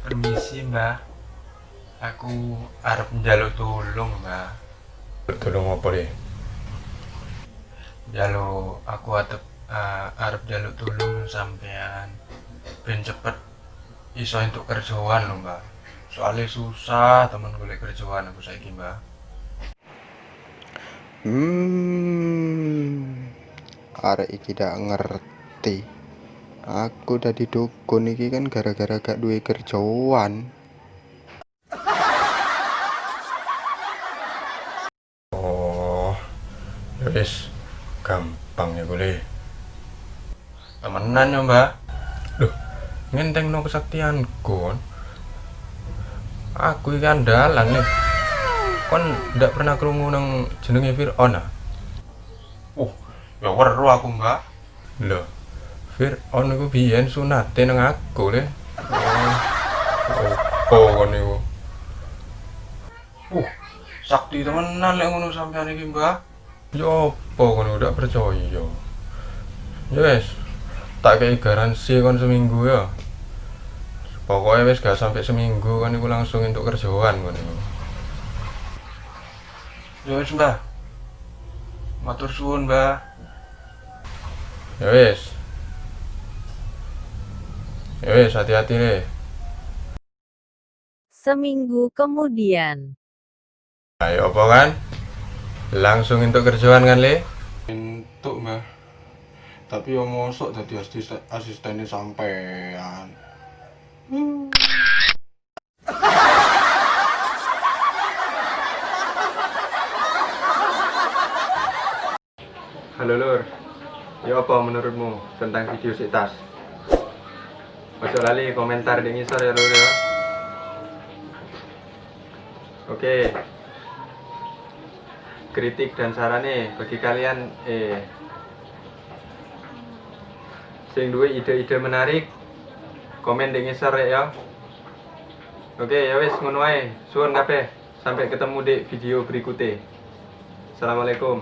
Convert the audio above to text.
Permisi mbah, aku arep njaluk tulung mbah. Tolong apa deh? Aku arep njaluk tulung sampean ben cepet iso entuk kerjaan lho mbah. Soalnya susah temen golek kerjaan aku saiki mbah. Arek iki dak ngerti. Aku dadi dukun iki kan gara-gara gak duwe kerjaan. Oh, ya wis, gampang ya boleh. Temenan ya mbah. Loh, ngenteng no kesaktianku kon. Aku iki andalan nih. Kon ndak pernah krungu nang jenenge Fir'aun ah? Ya weru aku mbah. Loh, Fir'aun iku biyen sunate nang aku le. Oh, opo kon iku? Sakti temenan lek ngono sampean iki mbah. Ya opo kon ndak percaya? Ya wis, tak kei garansi kon seminggu ya. Pokoknya wis gak sampai seminggu kan iku langsung untuk kerjaan kon iku. Ya wis mbah. Matur suwun mbah. Ya wis. Ya wis, hati-hati le. Seminggu kemudian. Ayo apa kan? Langsung untuk kerjaan kan le? Entuk mbah. Tapi yo mosok dadi asistennya sampean. Halo Lur. Ya apa menurutmu tentang video si tas? Ojo lali komentar di ngisor ya Lur ya. Oke. Kritik dan saran nih bagi kalian sing duwe ide-ide menarik komen di ngisor ya. Oke, ya wis ngono ae. Suwun kabeh. Sampai ketemu di video berikutnya. Assalamualaikum.